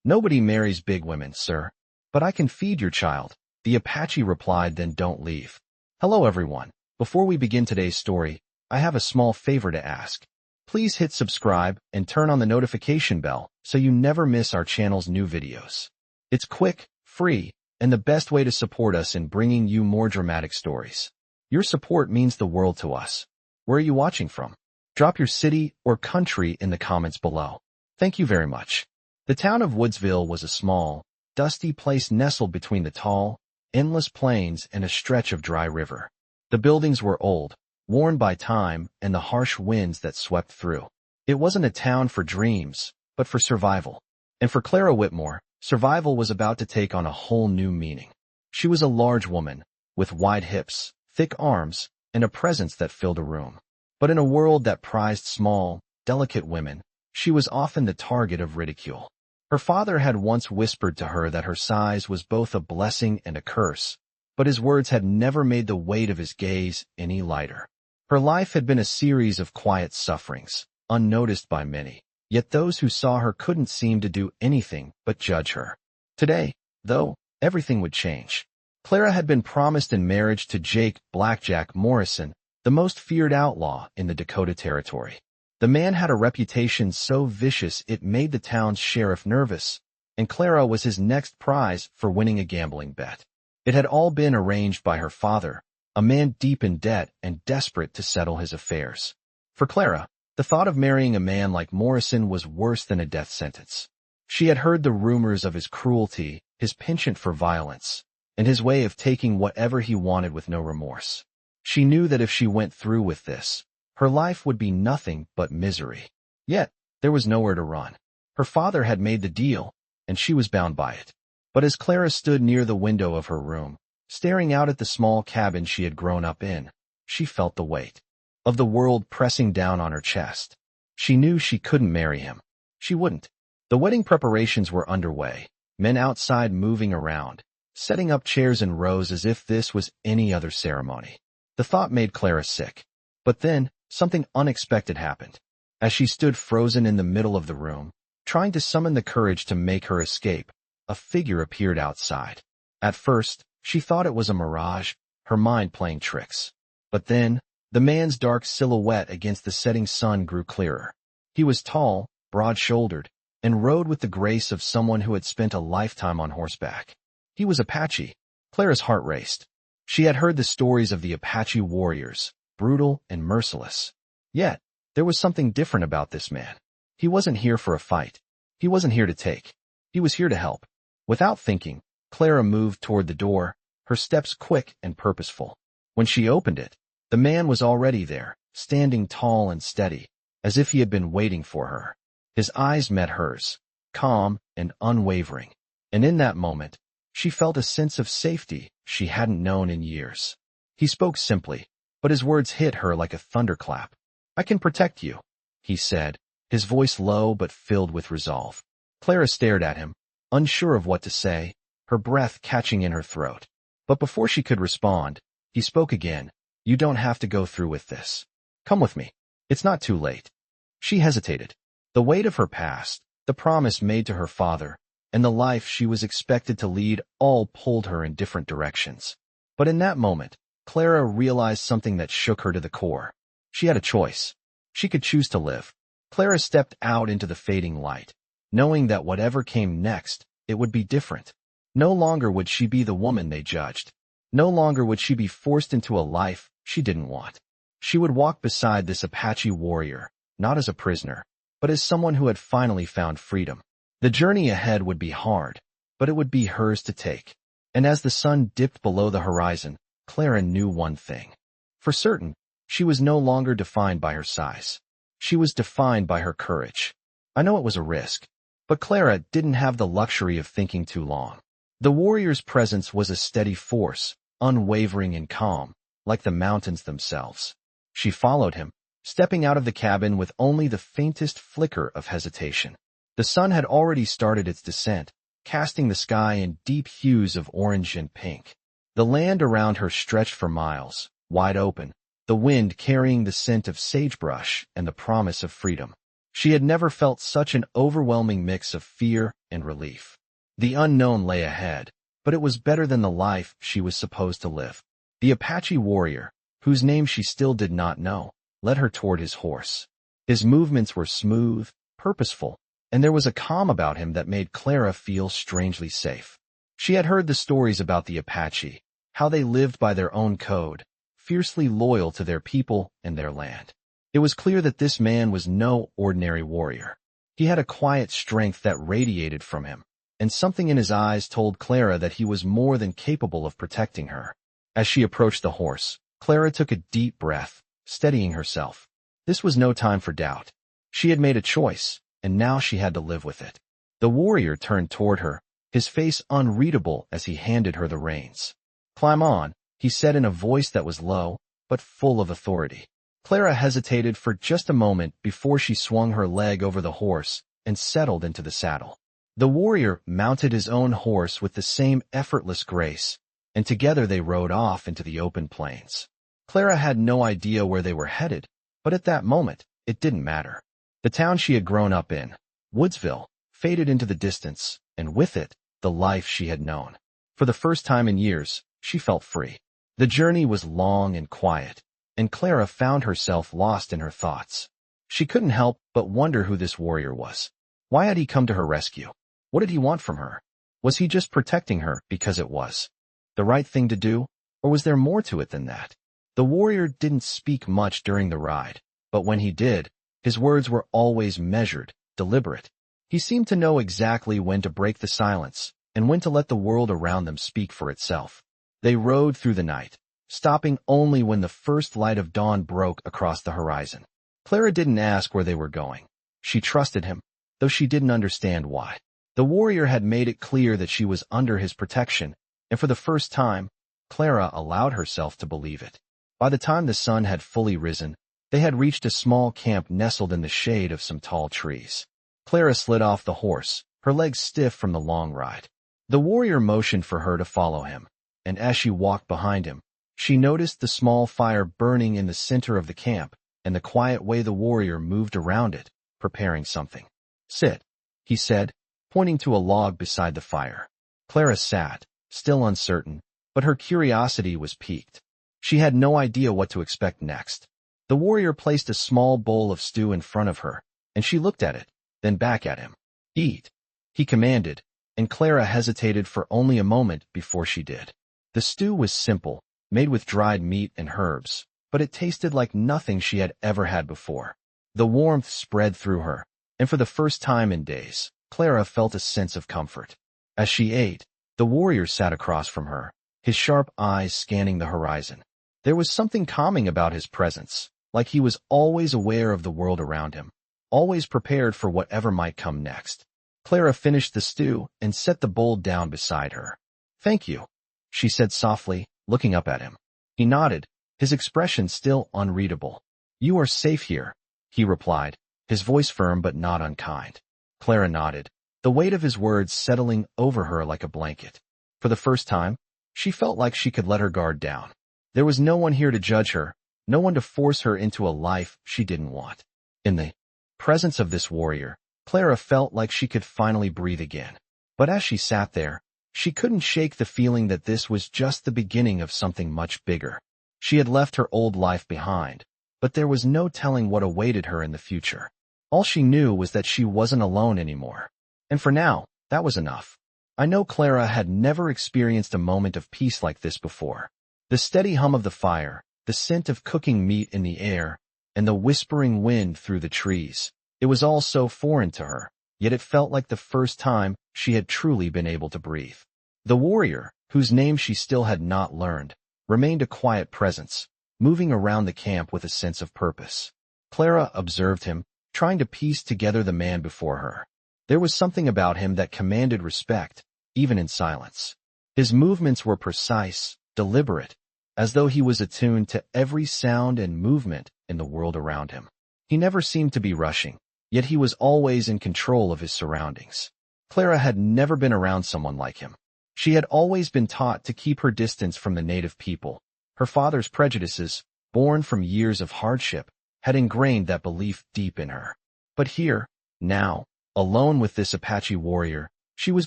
Nobody marries big women, sir. But I can feed your child, the Apache replied, then don't leave. Hello everyone. Before we begin today's story, I have a small favor to ask. Please hit subscribe and turn on the notification bell so you never miss our channel's new videos. It's quick, free, and the best way to support us in bringing you more dramatic stories. Your support means the world to us. Where are you watching from? Drop your city or country in the comments below. Thank you very much. The town of Woodsville was a small, dusty place nestled between the tall, endless plains and a stretch of dry river. The buildings were old, worn by time and the harsh winds that swept through. It wasn't a town for dreams, but for survival. And for Clara Whitmore, survival was about to take on a whole new meaning. She was a large woman, with wide hips, thick arms, and a presence that filled a room. But in a world that prized small, delicate women, she was often the target of ridicule. Her father had once whispered to her that her size was both a blessing and a curse, but his words had never made the weight of his gaze any lighter. Her life had been a series of quiet sufferings, unnoticed by many, yet those who saw her couldn't seem to do anything but judge her. Today, though, everything would change. Clara had been promised in marriage to Jake "Blackjack" Morrison, the most feared outlaw in the Dakota Territory. The man had a reputation so vicious it made the town's sheriff nervous, and Clara was his next prize for winning a gambling bet. It had all been arranged by her father, a man deep in debt and desperate to settle his affairs. For Clara, the thought of marrying a man like Morrison was worse than a death sentence. She had heard the rumors of his cruelty, his penchant for violence, and his way of taking whatever he wanted with no remorse. She knew that if she went through with this, her life would be nothing but misery. Yet, there was nowhere to run. Her father had made the deal, and she was bound by it. But as Clara stood near the window of her room, staring out at the small cabin she had grown up in, she felt the weight of the world pressing down on her chest. She knew she couldn't marry him. She wouldn't. The wedding preparations were underway, men outside moving around, setting up chairs in rows as if this was any other ceremony. The thought made Clara sick. But then, something unexpected happened. As she stood frozen in the middle of the room, trying to summon the courage to make her escape, a figure appeared outside. At first, she thought it was a mirage, her mind playing tricks. But then, the man's dark silhouette against the setting sun grew clearer. He was tall, broad-shouldered, and rode with the grace of someone who had spent a lifetime on horseback. He was Apache. Clara's heart raced. She had heard the stories of the Apache warriors, brutal and merciless. Yet, there was something different about this man. He wasn't here for a fight. He wasn't here to take. He was here to help. Without thinking, Clara moved toward the door, her steps quick and purposeful. When she opened it, the man was already there, standing tall and steady, as if he had been waiting for her. His eyes met hers, calm and unwavering. And in that moment, she felt a sense of safety she hadn't known in years. He spoke simply, but his words hit her like a thunderclap. "I can protect you," he said, his voice low but filled with resolve. Clara stared at him, unsure of what to say, her breath catching in her throat. But before she could respond, he spoke again. "You don't have to go through with this. Come with me. It's not too late." She hesitated. The weight of her past, the promise made to her father, and the life she was expected to lead all pulled her in different directions. But in that moment, Clara realized something that shook her to the core. She had a choice. She could choose to live. Clara stepped out into the fading light, knowing that whatever came next, it would be different. No longer would she be the woman they judged. No longer would she be forced into a life she didn't want. She would walk beside this Apache warrior, not as a prisoner, but as someone who had finally found freedom. The journey ahead would be hard, but it would be hers to take. And as the sun dipped below the horizon, Clara knew one thing. For certain, she was no longer defined by her size. She was defined by her courage. I know it was a risk, but Clara didn't have the luxury of thinking too long. The warrior's presence was a steady force, unwavering and calm, like the mountains themselves. She followed him, stepping out of the cabin with only the faintest flicker of hesitation. The sun had already started its descent, casting the sky in deep hues of orange and pink. The land around her stretched for miles, wide open, the wind carrying the scent of sagebrush and the promise of freedom. She had never felt such an overwhelming mix of fear and relief. The unknown lay ahead, but it was better than the life she was supposed to live. The Apache warrior, whose name she still did not know, led her toward his horse. His movements were smooth, purposeful, and there was a calm about him that made Clara feel strangely safe. She had heard the stories about the Apache, how they lived by their own code, fiercely loyal to their people and their land. It was clear that this man was no ordinary warrior. He had a quiet strength that radiated from him, and something in his eyes told Clara that he was more than capable of protecting her. As she approached the horse, Clara took a deep breath, steadying herself. This was no time for doubt. She had made a choice, and now she had to live with it. The warrior turned toward her, his face unreadable as he handed her the reins. "Climb on," he said in a voice that was low, but full of authority. Clara hesitated for just a moment before she swung her leg over the horse and settled into the saddle. The warrior mounted his own horse with the same effortless grace, and together they rode off into the open plains. Clara had no idea where they were headed, but at that moment, it didn't matter. The town she had grown up in, Woodsville, faded into the distance, and with it, the life she had known. For the first time in years, she felt free. The journey was long and quiet, and Clara found herself lost in her thoughts. She couldn't help but wonder who this warrior was. Why had he come to her rescue? What did he want from her? Was he just protecting her because it was the right thing to do, or was there more to it than that? The warrior didn't speak much during the ride, but when he did, his words were always measured, deliberate. He seemed to know exactly when to break the silence and when to let the world around them speak for itself. They rode through the night, stopping only when the first light of dawn broke across the horizon. Clara didn't ask where they were going. She trusted him, though she didn't understand why. The warrior had made it clear that she was under his protection, and for the first time, Clara allowed herself to believe it. By the time the sun had fully risen, they had reached a small camp nestled in the shade of some tall trees. Clara slid off the horse, her legs stiff from the long ride. The warrior motioned for her to follow him, and as she walked behind him, she noticed the small fire burning in the center of the camp and the quiet way the warrior moved around it, preparing something. "Sit," he said, pointing to a log beside the fire. Clara sat, still uncertain, but her curiosity was piqued. She had no idea what to expect next. The warrior placed a small bowl of stew in front of her, and she looked at it, then back at him. "Eat," he commanded, and Clara hesitated for only a moment before she did. The stew was simple, made with dried meat and herbs, but it tasted like nothing she had ever had before. The warmth spread through her, and for the first time in days, Clara felt a sense of comfort. As she ate, the warrior sat across from her, his sharp eyes scanning the horizon. There was something calming about his presence, like he was always aware of the world around him, always prepared for whatever might come next. Clara finished the stew and set the bowl down beside her. "Thank you," she said softly, looking up at him. He nodded, his expression still unreadable. "You are safe here," he replied, his voice firm but not unkind. Clara nodded, the weight of his words settling over her like a blanket. For the first time, she felt like she could let her guard down. There was no one here to judge her, no one to force her into a life she didn't want. In the presence of this warrior, Clara felt like she could finally breathe again. But as she sat there, she couldn't shake the feeling that this was just the beginning of something much bigger. She had left her old life behind, but there was no telling what awaited her in the future. All she knew was that she wasn't alone anymore. And for now, that was enough. I know Clara had never experienced a moment of peace like this before. The steady hum of the fire, the scent of cooking meat in the air, and the whispering wind through the trees. It was all so foreign to her, yet it felt like the first time she had truly been able to breathe. The warrior, whose name she still had not learned, remained a quiet presence, moving around the camp with a sense of purpose. Clara observed him, trying to piece together the man before her. There was something about him that commanded respect, even in silence. His movements were precise, deliberate, as though he was attuned to every sound and movement in the world around him. He never seemed to be rushing, yet he was always in control of his surroundings. Clara had never been around someone like him. She had always been taught to keep her distance from the native people. Her father's prejudices, born from years of hardship, had ingrained that belief deep in her. But here, now, alone with this Apache warrior, she was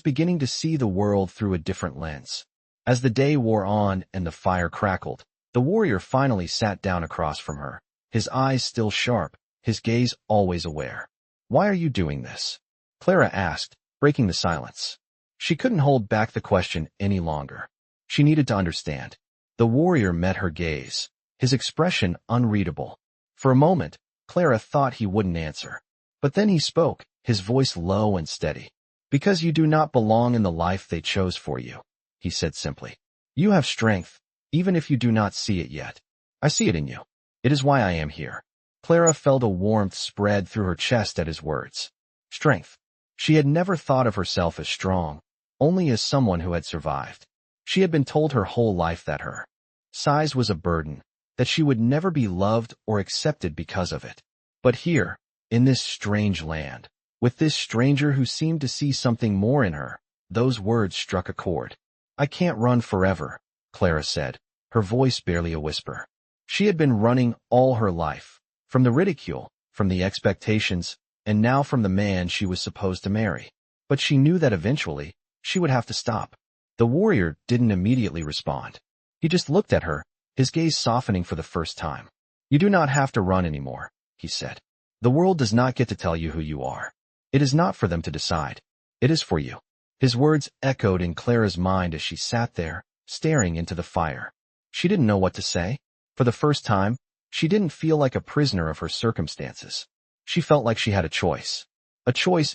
beginning to see the world through a different lens. As the day wore on and the fire crackled, the warrior finally sat down across from her, his eyes still sharp, his gaze always aware. "Why are you doing this?" Clara asked, breaking the silence. She couldn't hold back the question any longer. She needed to understand. The warrior met her gaze, his expression unreadable. For a moment, Clara thought he wouldn't answer. But then he spoke, his voice low and steady. "Because you do not belong in the life they chose for you," he said simply. "You have strength, even if you do not see it yet. I see it in you. It is why I am here." Clara felt a warmth spread through her chest at his words. Strength. She had never thought of herself as strong, only as someone who had survived. She had been told her whole life that her size was a burden, that she would never be loved or accepted because of it. But here, in this strange land, with this stranger who seemed to see something more in her, those words struck a chord. "I can't run forever," Clara said, her voice barely a whisper. She had been running all her life, from the ridicule, from the expectations, and now from the man she was supposed to marry. But she knew that eventually, she would have to stop. The warrior didn't immediately respond. He just looked at her, his gaze softening for the first time. "You do not have to run anymore," he said. "The world does not get to tell you who you are. It is not for them to decide. It is for you." His words echoed in Clara's mind as she sat there, staring into the fire. She didn't know what to say. For the first time, she didn't feel like a prisoner of her circumstances. She felt like she had a choice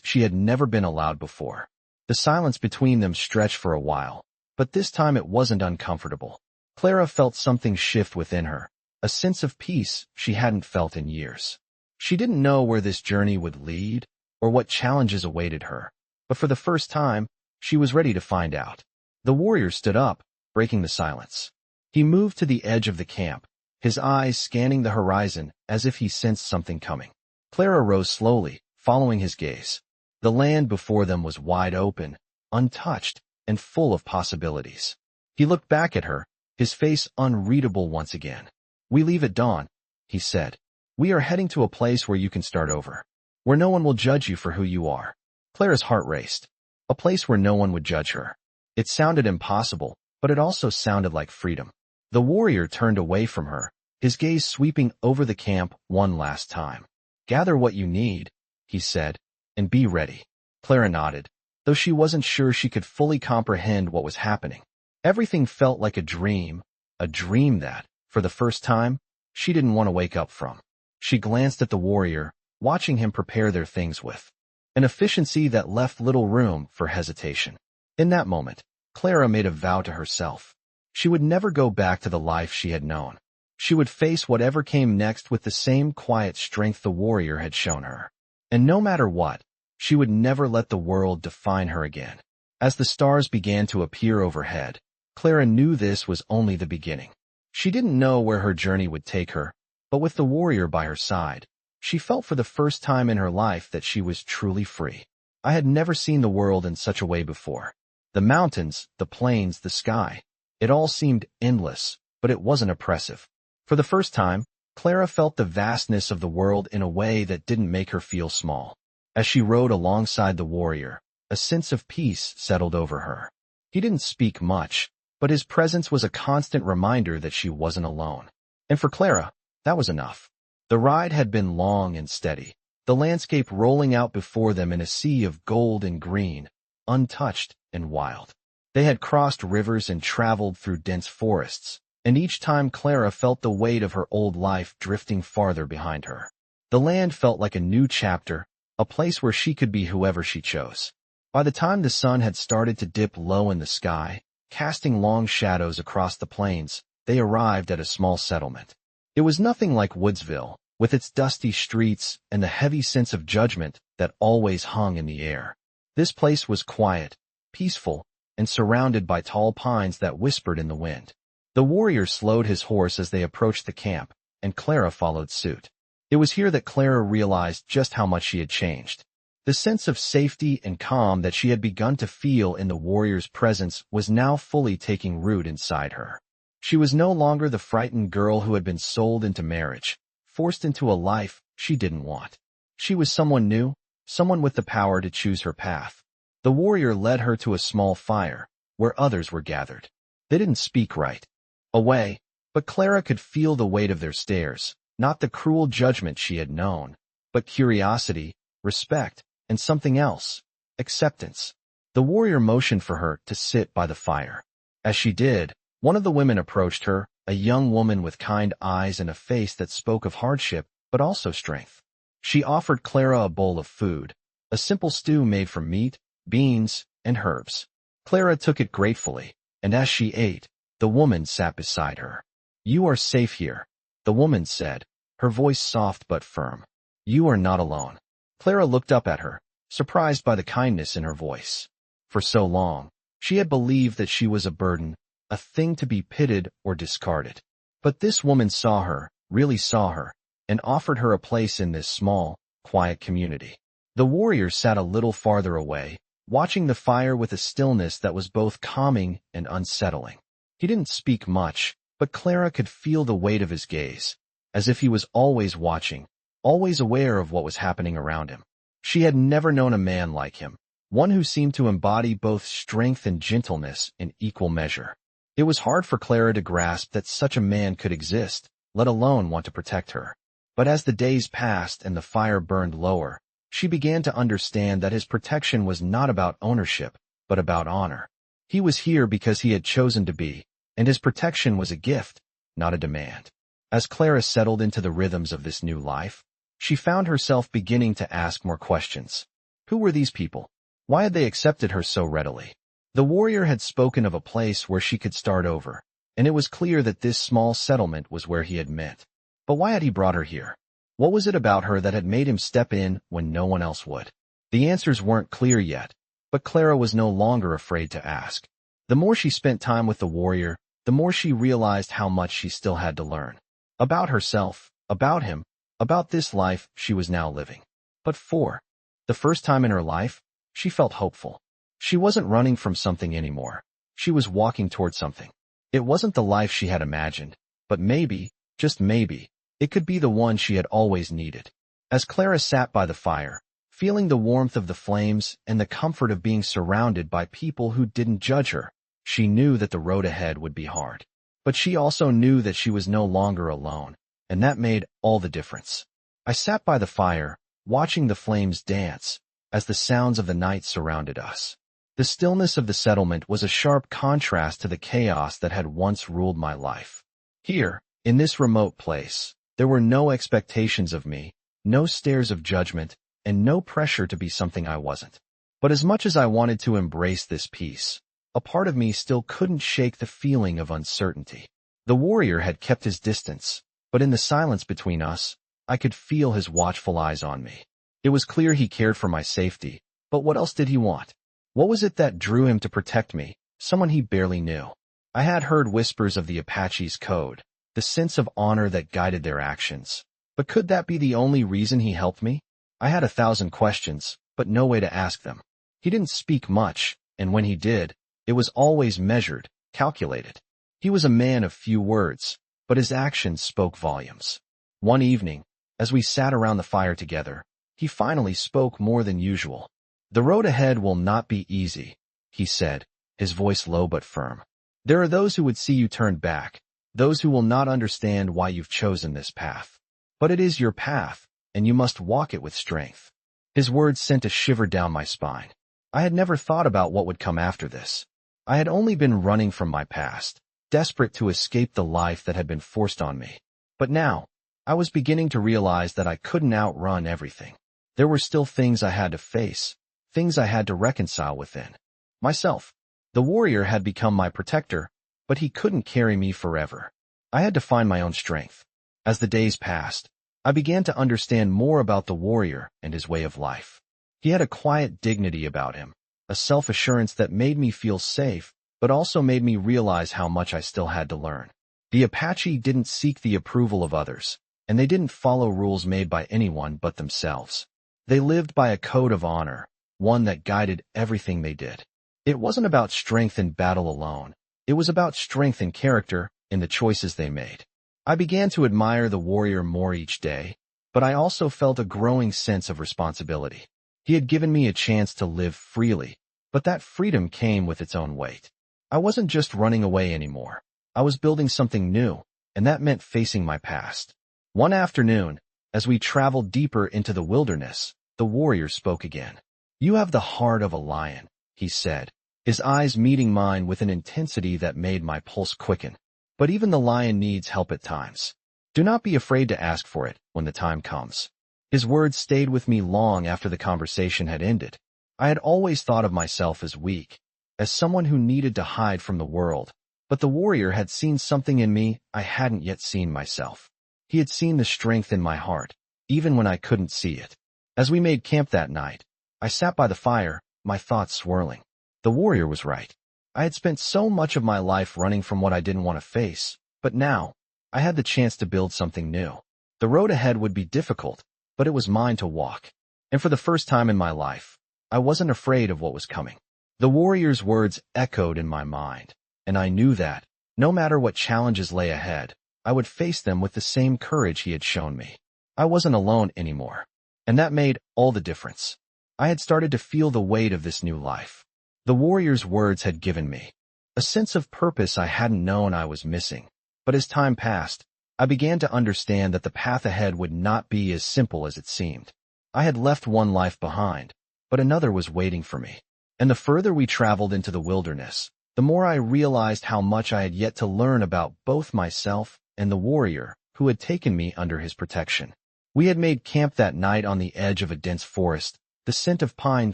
she had never been allowed before. The silence between them stretched for a while, but this time it wasn't uncomfortable. Clara felt something shift within her, a sense of peace she hadn't felt in years. She didn't know where this journey would lead, or what challenges awaited her, but for the first time, she was ready to find out. The warrior stood up, breaking the silence. He moved to the edge of the camp, his eyes scanning the horizon as if he sensed something coming. Clara rose slowly, following his gaze. The land before them was wide open, untouched, and full of possibilities. He looked back at her, his face unreadable once again. "We leave at dawn," he said. "We are heading to a place where you can start over, where no one will judge you for who you are." Clara's heart raced. A place where no one would judge her. It sounded impossible, but it also sounded like freedom. The warrior turned away from her, his gaze sweeping over the camp one last time. "Gather what you need," he said, "and be ready." Clara nodded, though she wasn't sure she could fully comprehend what was happening. Everything felt like a dream that, for the first time, she didn't want to wake up from. She glanced at the warrior, watching him prepare their things with an efficiency that left little room for hesitation. In that moment, Clara made a vow to herself. She would never go back to the life she had known. She would face whatever came next with the same quiet strength the warrior had shown her. And no matter what, she would never let the world define her again. As the stars began to appear overhead, Clara knew this was only the beginning. She didn't know where her journey would take her, but with the warrior by her side, she felt for the first time in her life that she was truly free. "I had never seen the world in such a way before. The mountains, the plains, the sky. It all seemed endless, but it wasn't oppressive." For the first time, Clara felt the vastness of the world in a way that didn't make her feel small. As she rode alongside the warrior, a sense of peace settled over her. He didn't speak much, but his presence was a constant reminder that she wasn't alone. And for Clara, that was enough. The ride had been long and steady, the landscape rolling out before them in a sea of gold and green, untouched and wild. They had crossed rivers and traveled through dense forests, and each time Clara felt the weight of her old life drifting farther behind her. The land felt like a new chapter, a place where she could be whoever she chose. By the time the sun had started to dip low in the sky, casting long shadows across the plains, they arrived at a small settlement. It was nothing like Woodsville, with its dusty streets and the heavy sense of judgment that always hung in the air. This place was quiet, peaceful, and surrounded by tall pines that whispered in the wind. The warrior slowed his horse as they approached the camp, and Clara followed suit. It was here that Clara realized just how much she had changed. The sense of safety and calm that she had begun to feel in the warrior's presence was now fully taking root inside her. She was no longer the frightened girl who had been sold into marriage, forced into a life she didn't want. She was someone new, someone with the power to choose her path. The warrior led her to a small fire, where others were gathered. They didn't speak right away, but Clara could feel the weight of their stares, not the cruel judgment she had known, but curiosity, respect, and something else, acceptance. The warrior motioned for her to sit by the fire. As she did, one of the women approached her, a young woman with kind eyes and a face that spoke of hardship, but also strength. She offered Clara a bowl of food, a simple stew made from meat, beans, and herbs. Clara took it gratefully, and as she ate, the woman sat beside her. "You are safe here," the woman said, her voice soft but firm. "You are not alone." Clara looked up at her, surprised by the kindness in her voice. For so long, she had believed that she was a burden, a thing to be pitied or discarded. But this woman saw her, really saw her, and offered her a place in this small, quiet community. The warrior sat a little farther away, watching the fire with a stillness that was both calming and unsettling. He didn't speak much, but Clara could feel the weight of his gaze, as if he was always watching, always aware of what was happening around him. She had never known a man like him, one who seemed to embody both strength and gentleness in equal measure. It was hard for Clara to grasp that such a man could exist, let alone want to protect her. But as the days passed and the fire burned lower, she began to understand that his protection was not about ownership, but about honor. He was here because he had chosen to be, and his protection was a gift, not a demand. As Clara settled into the rhythms of this new life, she found herself beginning to ask more questions. Who were these people? Why had they accepted her so readily? The warrior had spoken of a place where she could start over, and it was clear that this small settlement was where he had met. But why had he brought her here? What was it about her that had made him step in when no one else would? The answers weren't clear yet, but Clara was no longer afraid to ask. The more she spent time with the warrior, the more she realized how much she still had to learn. About herself, about him, about this life she was now living. But for the first time in her life, she felt hopeful. She wasn't running from something anymore. She was walking toward something. It wasn't the life she had imagined, but maybe, just maybe, it could be the one she had always needed. As Clara sat by the fire, feeling the warmth of the flames and the comfort of being surrounded by people who didn't judge her, she knew that the road ahead would be hard. But she also knew that she was no longer alone, and that made all the difference. I sat by the fire, watching the flames dance, as the sounds of the night surrounded us. The stillness of the settlement was a sharp contrast to the chaos that had once ruled my life. Here, in this remote place, there were no expectations of me, no stares of judgment, and no pressure to be something I wasn't. But as much as I wanted to embrace this peace, a part of me still couldn't shake the feeling of uncertainty. The warrior had kept his distance, but in the silence between us, I could feel his watchful eyes on me. It was clear he cared for my safety, but what else did he want? What was it that drew him to protect me, someone he barely knew? I had heard whispers of the Apache's code, the sense of honor that guided their actions. But could that be the only reason he helped me? I had 1,000 questions, but no way to ask them. He didn't speak much, and when he did, it was always measured, calculated. He was a man of few words, but his actions spoke volumes. One evening, as we sat around the fire together, he finally spoke more than usual. "The road ahead will not be easy," he said, his voice low but firm. "There are those who would see you turn back, those who will not understand why you've chosen this path. But it is your path, and you must walk it with strength." His words sent a shiver down my spine. I had never thought about what would come after this. I had only been running from my past, desperate to escape the life that had been forced on me. But now, I was beginning to realize that I couldn't outrun everything. There were still things I had to face, things I had to reconcile within. Myself. The warrior had become my protector, but he couldn't carry me forever. I had to find my own strength. As the days passed, I began to understand more about the warrior and his way of life. He had a quiet dignity about him, a self-assurance that made me feel safe, but also made me realize how much I still had to learn. The Apache didn't seek the approval of others, and they didn't follow rules made by anyone but themselves. They lived by a code of honor, one that guided everything they did. It wasn't about strength in battle alone. It was about strength in character, in the choices they made. I began to admire the warrior more each day, but I also felt a growing sense of responsibility. He had given me a chance to live freely, but that freedom came with its own weight. I wasn't just running away anymore. I was building something new, and that meant facing my past. One afternoon, as we traveled deeper into the wilderness, the warrior spoke again. "You have the heart of a lion," he said, his eyes meeting mine with an intensity that made my pulse quicken. "But even the lion needs help at times. Do not be afraid to ask for it when the time comes." His words stayed with me long after the conversation had ended. I had always thought of myself as weak, as someone who needed to hide from the world, but the warrior had seen something in me I hadn't yet seen myself. He had seen the strength in my heart, even when I couldn't see it. As we made camp that night, I sat by the fire, my thoughts swirling. The warrior was right. I had spent so much of my life running from what I didn't want to face, but now, I had the chance to build something new. The road ahead would be difficult, but it was mine to walk. And for the first time in my life, I wasn't afraid of what was coming. The warrior's words echoed in my mind, and I knew that, no matter what challenges lay ahead, I would face them with the same courage he had shown me. I wasn't alone anymore, and that made all the difference. I had started to feel the weight of this new life. The warrior's words had given me a sense of purpose I hadn't known I was missing. But as time passed, I began to understand that the path ahead would not be as simple as it seemed. I had left one life behind, but another was waiting for me. And the further we traveled into the wilderness, the more I realized how much I had yet to learn about both myself and the warrior who had taken me under his protection. We had made camp that night on the edge of a dense forest, the scent of pine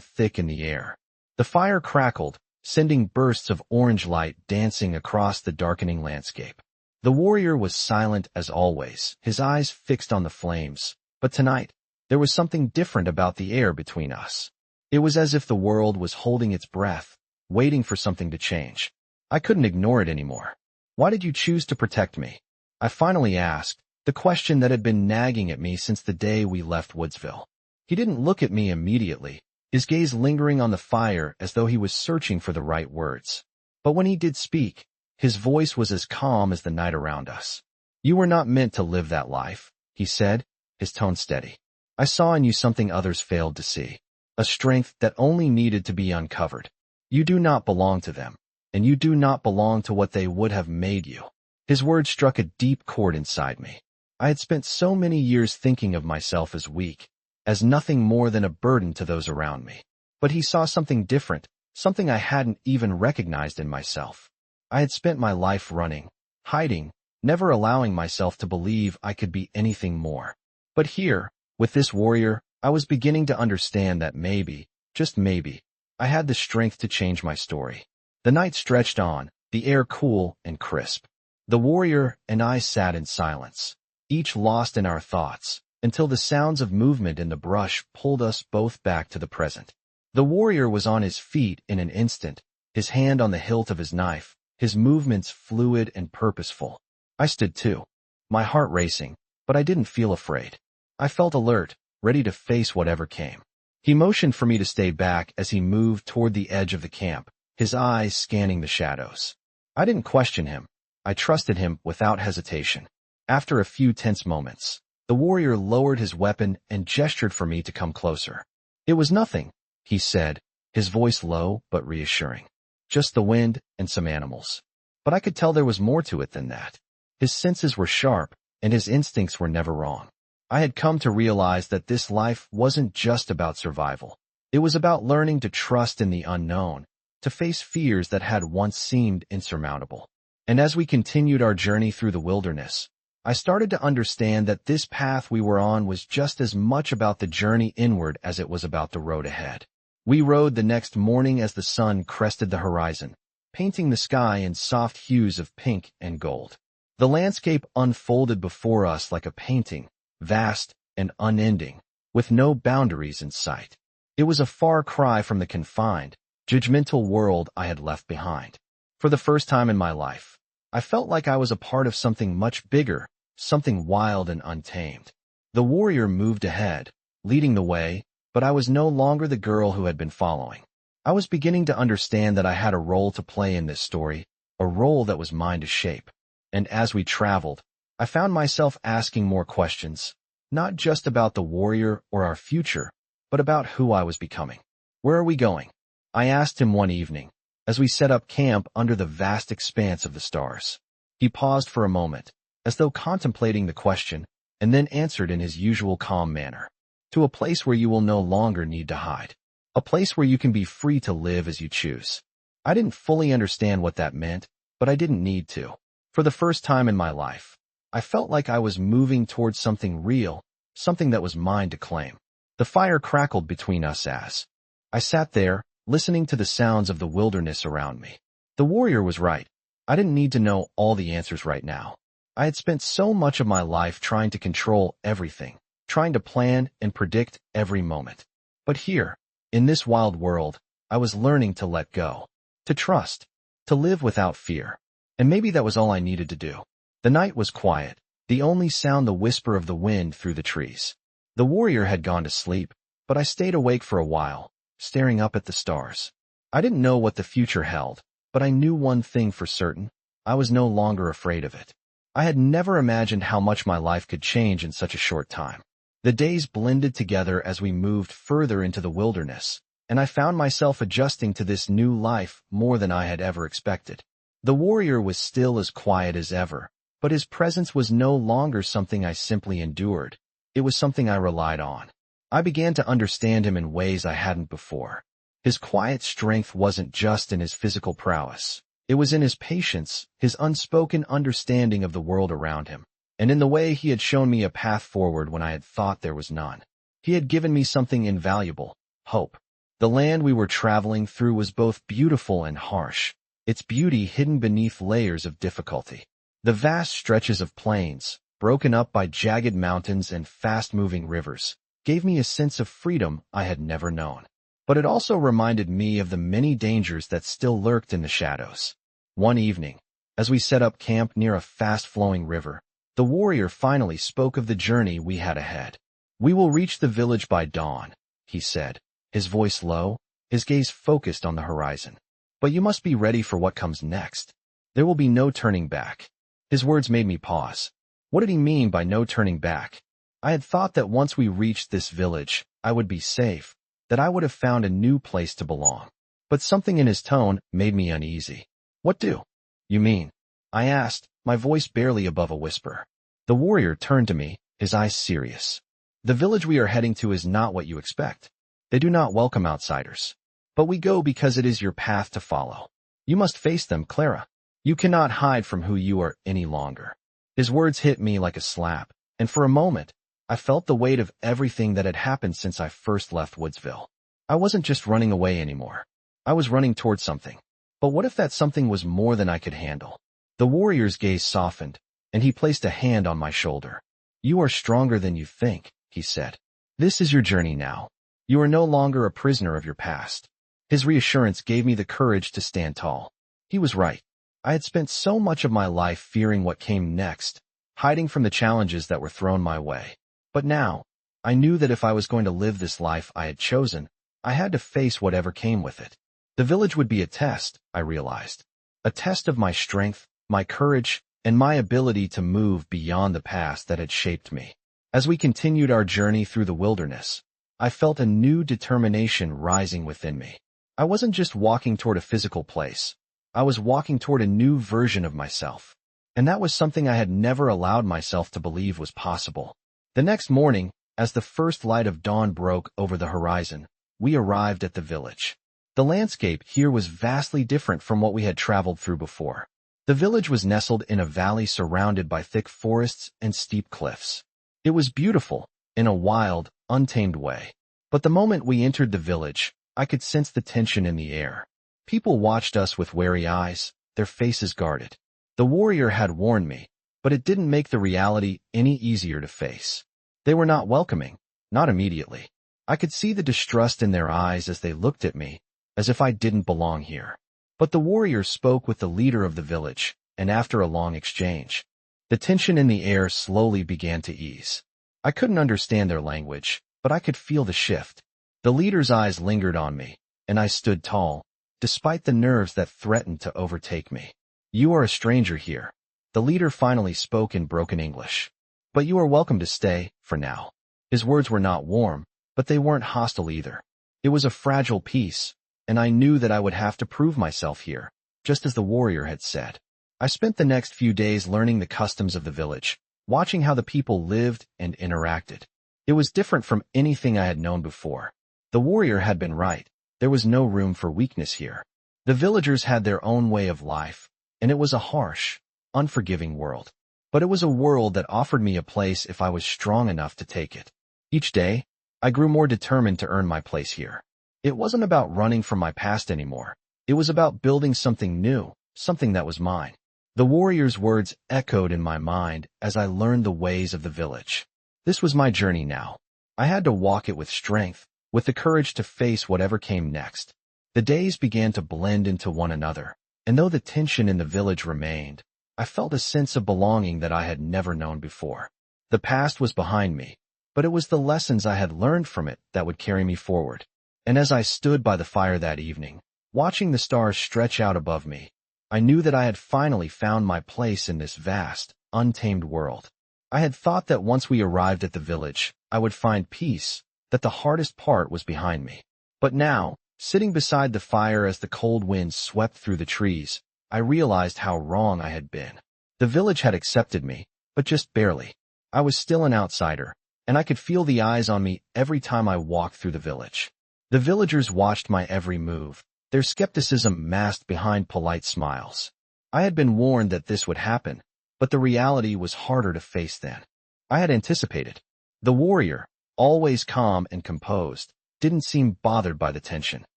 thick in the air. The fire crackled, sending bursts of orange light dancing across the darkening landscape. The warrior was silent as always, his eyes fixed on the flames, but tonight, there was something different about the air between us. It was as if the world was holding its breath, waiting for something to change. I couldn't ignore it anymore. "Why did you choose to protect me?" I finally asked, the question that had been nagging at me since the day we left Woodsville. He didn't look at me immediately, his gaze lingering on the fire as though he was searching for the right words. But when he did speak, his voice was as calm as the night around us. "You were not meant to live that life," he said, his tone steady. "I saw in you something others failed to see, a strength that only needed to be uncovered. You do not belong to them, and you do not belong to what they would have made you." His words struck a deep chord inside me. I had spent so many years thinking of myself as weak, as nothing more than a burden to those around me. But he saw something different, something I hadn't even recognized in myself. I had spent my life running, hiding, never allowing myself to believe I could be anything more. But here, with this warrior, I was beginning to understand that maybe, just maybe, I had the strength to change my story. The night stretched on, the air cool and crisp. The warrior and I sat in silence, each lost in our thoughts, until the sounds of movement in the brush pulled us both back to the present. The warrior was on his feet in an instant, his hand on the hilt of his knife, his movements fluid and purposeful. I stood too, my heart racing, but I didn't feel afraid. I felt alert, ready to face whatever came. He motioned for me to stay back as he moved toward the edge of the camp, his eyes scanning the shadows. I didn't question him. I trusted him without hesitation. After a few tense moments, the warrior lowered his weapon and gestured for me to come closer. "It was nothing," he said, his voice low but reassuring. "Just the wind and some animals." But I could tell there was more to it than that. His senses were sharp, and his instincts were never wrong. I had come to realize that this life wasn't just about survival. It was about learning to trust in the unknown, to face fears that had once seemed insurmountable. And as we continued our journey through the wilderness, I started to understand that this path we were on was just as much about the journey inward as it was about the road ahead. We rode the next morning as the sun crested the horizon, painting the sky in soft hues of pink and gold. The landscape unfolded before us like a painting, vast and unending, with no boundaries in sight. It was a far cry from the confined, judgmental world I had left behind. For the first time in my life, I felt like I was a part of something much bigger, something wild and untamed. The warrior moved ahead, leading the way, but I was no longer the girl who had been following. I was beginning to understand that I had a role to play in this story, a role that was mine to shape. And as we traveled, I found myself asking more questions, not just about the warrior or our future, but about who I was becoming. "Where are we going?" I asked him one evening, as we set up camp under the vast expanse of the stars. He paused for a moment, as though contemplating the question, and then answered in his usual calm manner. "To a place where you will no longer need to hide. A place where you can be free to live as you choose." I didn't fully understand what that meant, but I didn't need to. For the first time in my life, I felt like I was moving towards something real, something that was mine to claim. The fire crackled between us as I sat there, listening to the sounds of the wilderness around me. The warrior was right. I didn't need to know all the answers right now. I had spent so much of my life trying to control everything, trying to plan and predict every moment. But here, in this wild world, I was learning to let go, to trust, to live without fear. And maybe that was all I needed to do. The night was quiet, the only sound the whisper of the wind through the trees. The warrior had gone to sleep, but I stayed awake for a while, staring up at the stars. I didn't know what the future held, but I knew one thing for certain: I was no longer afraid of it. I had never imagined how much my life could change in such a short time. The days blended together as we moved further into the wilderness, and I found myself adjusting to this new life more than I had ever expected. The warrior was still as quiet as ever, but his presence was no longer something I simply endured. It was something I relied on. I began to understand him in ways I hadn't before. His quiet strength wasn't just in his physical prowess. It was in his patience, his unspoken understanding of the world around him, and in the way he had shown me a path forward when I had thought there was none. He had given me something invaluable: hope. The land we were traveling through was both beautiful and harsh, its beauty hidden beneath layers of difficulty. The vast stretches of plains, broken up by jagged mountains and fast-moving rivers, gave me a sense of freedom I had never known. But it also reminded me of the many dangers that still lurked in the shadows. One evening, as we set up camp near a fast-flowing river, the warrior finally spoke of the journey we had ahead. "We will reach the village by dawn," he said, his voice low, his gaze focused on the horizon. "But you must be ready for what comes next. There will be no turning back." His words made me pause. What did he mean by no turning back? I had thought that once we reached this village, I would be safe, that I would have found a new place to belong. But something in his tone made me uneasy. "What do you mean?" I asked, my voice barely above a whisper. The warrior turned to me, his eyes serious. "The village we are heading to is not what you expect. They do not welcome outsiders. But we go because it is your path to follow. You must face them, Clara. You cannot hide from who you are any longer." His words hit me like a slap, and for a moment, I felt the weight of everything that had happened since I first left Woodsville. I wasn't just running away anymore. I was running towards something. But what if that something was more than I could handle? The warrior's gaze softened, and he placed a hand on my shoulder. "You are stronger than you think," he said. "This is your journey now. You are no longer a prisoner of your past." His reassurance gave me the courage to stand tall. He was right. I had spent so much of my life fearing what came next, hiding from the challenges that were thrown my way. But now, I knew that if I was going to live this life I had chosen, I had to face whatever came with it. The village would be a test, I realized. A test of my strength, my courage, and my ability to move beyond the past that had shaped me. As we continued our journey through the wilderness, I felt a new determination rising within me. I wasn't just walking toward a physical place. I was walking toward a new version of myself. And that was something I had never allowed myself to believe was possible. The next morning, as the first light of dawn broke over the horizon, we arrived at the village. The landscape here was vastly different from what we had traveled through before. The village was nestled in a valley surrounded by thick forests and steep cliffs. It was beautiful, in a wild, untamed way. But the moment we entered the village, I could sense the tension in the air. People watched us with wary eyes, their faces guarded. The warrior had warned me, but it didn't make the reality any easier to face. They were not welcoming, not immediately. I could see the distrust in their eyes as they looked at me, as if I didn't belong here. But the warrior spoke with the leader of the village, and after a long exchange, the tension in the air slowly began to ease. I couldn't understand their language, but I could feel the shift. The leader's eyes lingered on me, and I stood tall, despite the nerves that threatened to overtake me. "You are a stranger here." The leader finally spoke in broken English. But you are welcome to stay, for now. His words were not warm, but they weren't hostile either. It was a fragile peace, and I knew that I would have to prove myself here, just as the warrior had said. I spent the next few days learning the customs of the village, watching how the people lived and interacted. It was different from anything I had known before. The warrior had been right. There was no room for weakness here. The villagers had their own way of life, and it was a harsh, unforgiving world. But it was a world that offered me a place if I was strong enough to take it. Each day, I grew more determined to earn my place here. It wasn't about running from my past anymore. It was about building something new, something that was mine. The warrior's words echoed in my mind as I learned the ways of the village. This was my journey now. I had to walk it with strength, with the courage to face whatever came next. The days began to blend into one another, and though the tension in the village remained, I felt a sense of belonging that I had never known before. The past was behind me, but it was the lessons I had learned from it that would carry me forward. And as I stood by the fire that evening, watching the stars stretch out above me, I knew that I had finally found my place in this vast, untamed world. I had thought that once we arrived at the village, I would find peace, that the hardest part was behind me. But now, sitting beside the fire as the cold wind swept through the trees, I realized how wrong I had been. The village had accepted me, but just barely. I was still an outsider, and I could feel the eyes on me every time I walked through the village. The villagers watched my every move, their skepticism masked behind polite smiles. I had been warned that this would happen, but the reality was harder to face than I had anticipated. The warrior, always calm and composed, didn't seem bothered by the tension.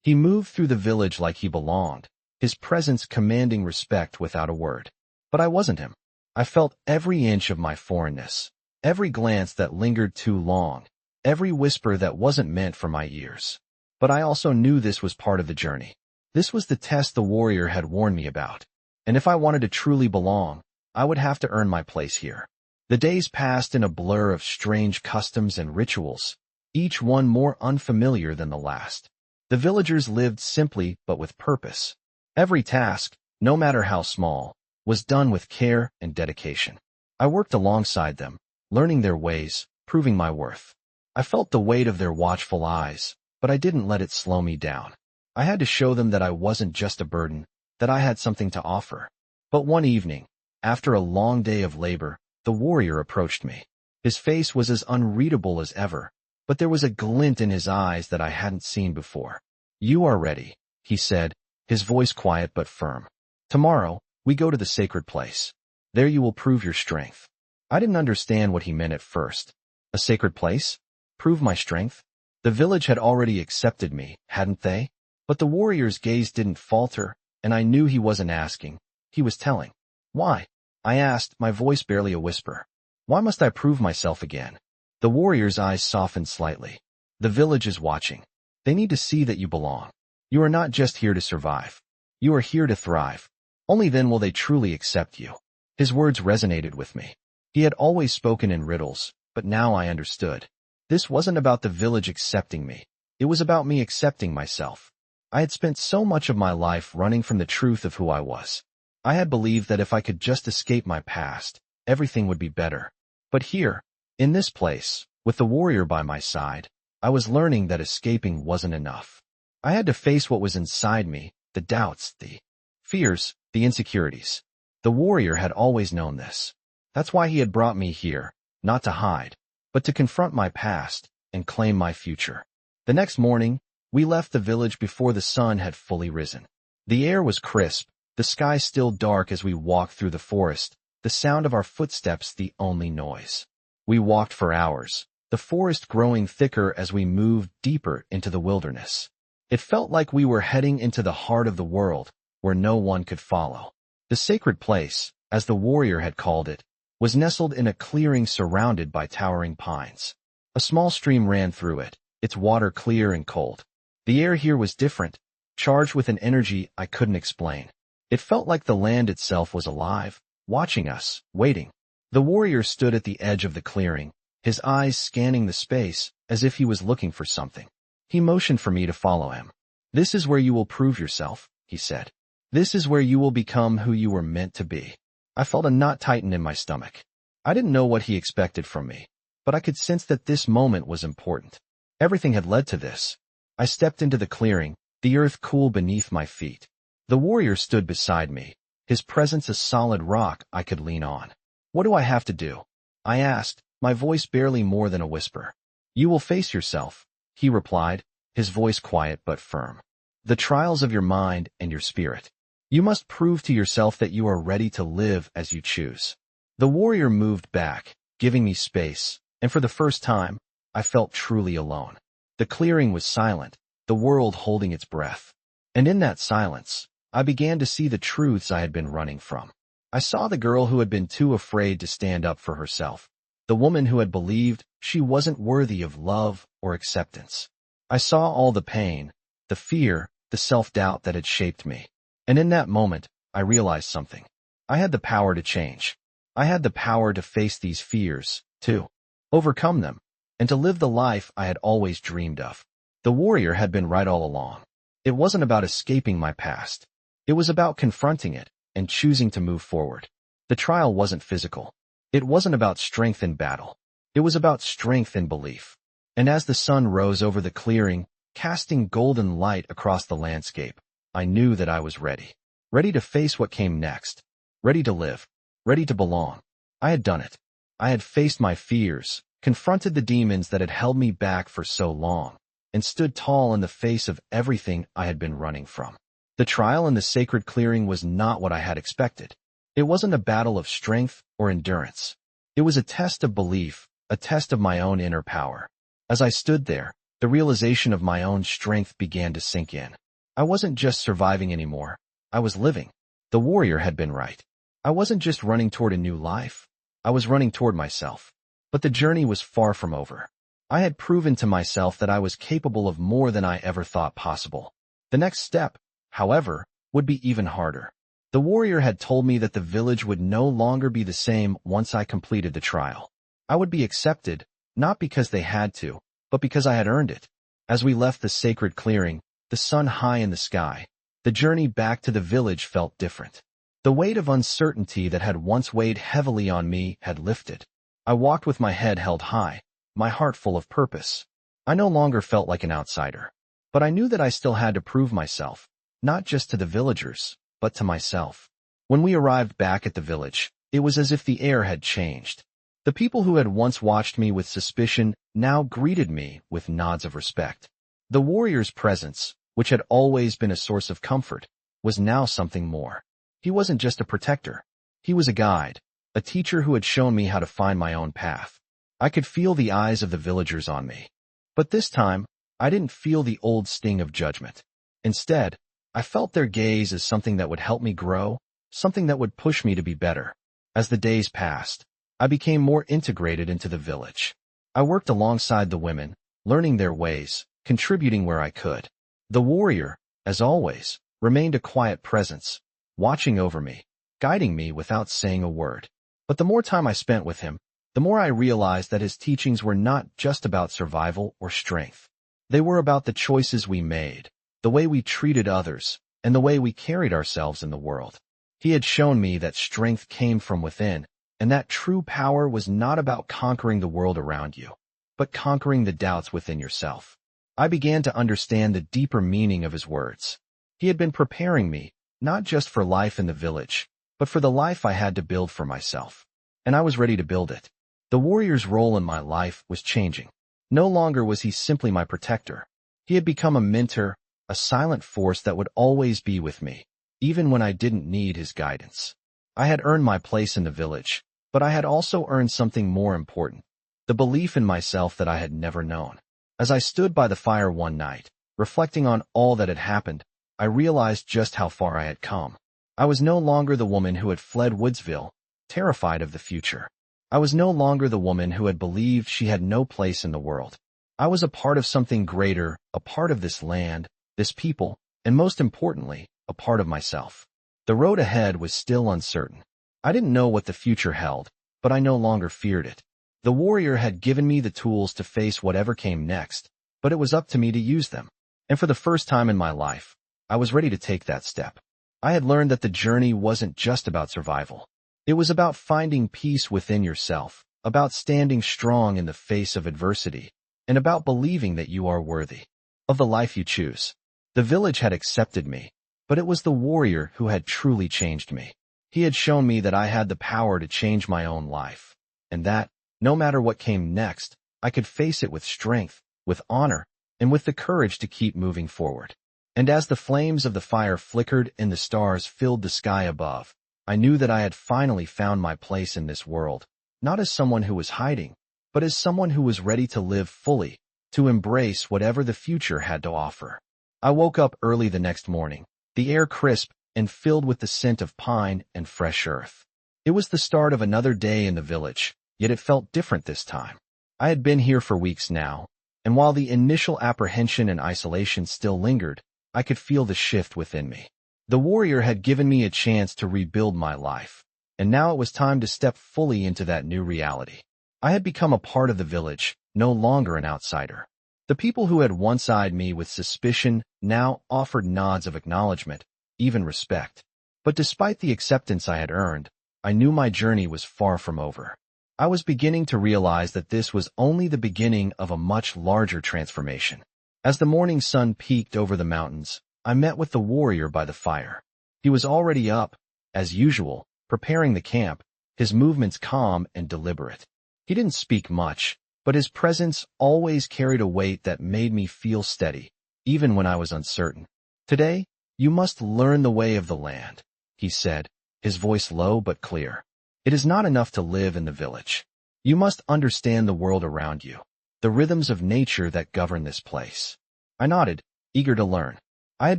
He moved through the village like he belonged, his presence commanding respect without a word. But I wasn't him. I felt every inch of my foreignness, every glance that lingered too long, every whisper that wasn't meant for my ears. But I also knew this was part of the journey. This was the test the warrior had warned me about. And if I wanted to truly belong, I would have to earn my place here. The days passed in a blur of strange customs and rituals, each one more unfamiliar than the last. The villagers lived simply but with purpose. Every task, no matter how small, was done with care and dedication. I worked alongside them, learning their ways, proving my worth. I felt the weight of their watchful eyes, but I didn't let it slow me down. I had to show them that I wasn't just a burden, that I had something to offer. But one evening, after a long day of labor, the warrior approached me. His face was as unreadable as ever, but there was a glint in his eyes that I hadn't seen before. "You are ready," he said, his voice quiet but firm. "Tomorrow, we go to the sacred place. There you will prove your strength." I didn't understand what he meant at first. A sacred place? Prove my strength? The village had already accepted me, hadn't they? But the warrior's gaze didn't falter, and I knew he wasn't asking. He was telling. "Why?" I asked, my voice barely a whisper. "Why must I prove myself again?" The warrior's eyes softened slightly. "The village is watching. They need to see that you belong. You are not just here to survive. You are here to thrive. Only then will they truly accept you." His words resonated with me. He had always spoken in riddles, but now I understood. This wasn't about the village accepting me. It was about me accepting myself. I had spent so much of my life running from the truth of who I was. I had believed that if I could just escape my past, everything would be better. But here, in this place, with the warrior by my side, I was learning that escaping wasn't enough. I had to face what was inside me, the doubts, the fears, the insecurities. The warrior had always known this. That's why he had brought me here, not to hide, but to confront my past and claim my future. The next morning, we left the village before the sun had fully risen. The air was crisp, the sky still dark as we walked through the forest, the sound of our footsteps the only noise. We walked for hours, the forest growing thicker as we moved deeper into the wilderness. It felt like we were heading into the heart of the world, where no one could follow. The sacred place, as the warrior had called it, was nestled in a clearing surrounded by towering pines. A small stream ran through it, its water clear and cold. The air here was different, charged with an energy I couldn't explain. It felt like the land itself was alive, watching us, waiting. The warrior stood at the edge of the clearing, his eyes scanning the space as if he was looking for something. He motioned for me to follow him. "This is where you will prove yourself," he said. "This is where you will become who you were meant to be." I felt a knot tighten in my stomach. I didn't know what he expected from me, but I could sense that this moment was important. Everything had led to this. I stepped into the clearing, the earth cool beneath my feet. The warrior stood beside me, his presence a solid rock I could lean on. What do I have to do? I asked, my voice barely more than a whisper. You will face yourself, he replied, his voice quiet but firm. The trials of your mind and your spirit. You must prove to yourself that you are ready to live as you choose. The warrior moved back, giving me space, and for the first time, I felt truly alone. The clearing was silent, the world holding its breath. And in that silence, I began to see the truths I had been running from. I saw the girl who had been too afraid to stand up for herself, the woman who had believed she wasn't worthy of love or acceptance. I saw all the pain, the fear, the self-doubt that had shaped me. And in that moment, I realized something. I had the power to change. I had the power to face these fears, to overcome them, and to live the life I had always dreamed of. The warrior had been right all along. It wasn't about escaping my past. It was about confronting it and choosing to move forward. The trial wasn't physical. It wasn't about strength in battle. It was about strength in belief. And as the sun rose over the clearing, casting golden light across the landscape, I knew that I was ready. Ready to face what came next. Ready to live. Ready to belong. I had done it. I had faced my fears, confronted the demons that had held me back for so long, and stood tall in the face of everything I had been running from. The trial in the sacred clearing was not what I had expected. It wasn't a battle of strength or endurance. It was a test of belief, a test of my own inner power. As I stood there, the realization of my own strength began to sink in. I wasn't just surviving anymore. I was living. The warrior had been right. I wasn't just running toward a new life. I was running toward myself. But the journey was far from over. I had proven to myself that I was capable of more than I ever thought possible. The next step, however, would be even harder. The warrior had told me that the village would no longer be the same once I completed the trial. I would be accepted, not because they had to, but because I had earned it. As we left the sacred clearing, the sun high in the sky, the journey back to the village felt different. The weight of uncertainty that had once weighed heavily on me had lifted. I walked with my head held high, my heart full of purpose. I no longer felt like an outsider, but I knew that I still had to prove myself, not just to the villagers, but to myself. When we arrived back at the village, it was as if the air had changed. The people who had once watched me with suspicion now greeted me with nods of respect. The warrior's presence, which had always been a source of comfort, was now something more. He wasn't just a protector. He was a guide, a teacher who had shown me how to find my own path. I could feel the eyes of the villagers on me. But this time, I didn't feel the old sting of judgment. Instead, I felt their gaze as something that would help me grow, something that would push me to be better. As the days passed, I became more integrated into the village. I worked alongside the women, learning their ways, contributing where I could. The warrior, as always, remained a quiet presence, watching over me, guiding me without saying a word. But the more time I spent with him, the more I realized that his teachings were not just about survival or strength. They were about the choices we made, the way we treated others, and the way we carried ourselves in the world. He had shown me that strength came from within, and that true power was not about conquering the world around you, but conquering the doubts within yourself. I began to understand the deeper meaning of his words. He had been preparing me, not just for life in the village, but for the life I had to build for myself. And I was ready to build it. The warrior's role in my life was changing. No longer was he simply my protector. He had become a mentor, a silent force that would always be with me, even when I didn't need his guidance. I had earned my place in the village, but I had also earned something more important, the belief in myself that I had never known. As I stood by the fire one night, reflecting on all that had happened, I realized just how far I had come. I was no longer the woman who had fled Woodsville, terrified of the future. I was no longer the woman who had believed she had no place in the world. I was a part of something greater, a part of this land, this people, and most importantly, a part of myself. The road ahead was still uncertain. I didn't know what the future held, but I no longer feared it. The warrior had given me the tools to face whatever came next, but it was up to me to use them. And for the first time in my life, I was ready to take that step. I had learned that the journey wasn't just about survival. It was about finding peace within yourself, about standing strong in the face of adversity, and about believing that you are worthy of the life you choose. The village had accepted me, but it was the warrior who had truly changed me. He had shown me that I had the power to change my own life, and that, no matter what came next, I could face it with strength, with honor, and with the courage to keep moving forward. And as the flames of the fire flickered and the stars filled the sky above, I knew that I had finally found my place in this world, not as someone who was hiding, but as someone who was ready to live fully, to embrace whatever the future had to offer. I woke up early the next morning, the air crisp and filled with the scent of pine and fresh earth. It was the start of another day in the village, yet it felt different this time. I had been here for weeks now, and while the initial apprehension and isolation still lingered, I could feel the shift within me. The warrior had given me a chance to rebuild my life, and now it was time to step fully into that new reality. I had become a part of the village, no longer an outsider. The people who had once eyed me with suspicion now offered nods of acknowledgement, even respect. But despite the acceptance I had earned, I knew my journey was far from over. I was beginning to realize that this was only the beginning of a much larger transformation. As the morning sun peeked over the mountains, I met with the warrior by the fire. He was already up, as usual, preparing the camp, his movements calm and deliberate. He didn't speak much, but his presence always carried a weight that made me feel steady, even when I was uncertain. "Today, you must learn the way of the land," he said, his voice low but clear. "It is not enough to live in the village. You must understand the world around you, the rhythms of nature that govern this place." I nodded, eager to learn. I had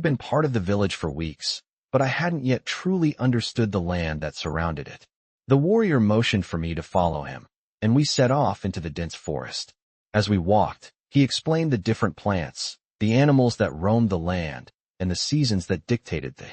been part of the village for weeks, but I hadn't yet truly understood the land that surrounded it. The warrior motioned for me to follow him, and we set off into the dense forest. As we walked, he explained the different plants, the animals that roamed the land, and the seasons that dictated the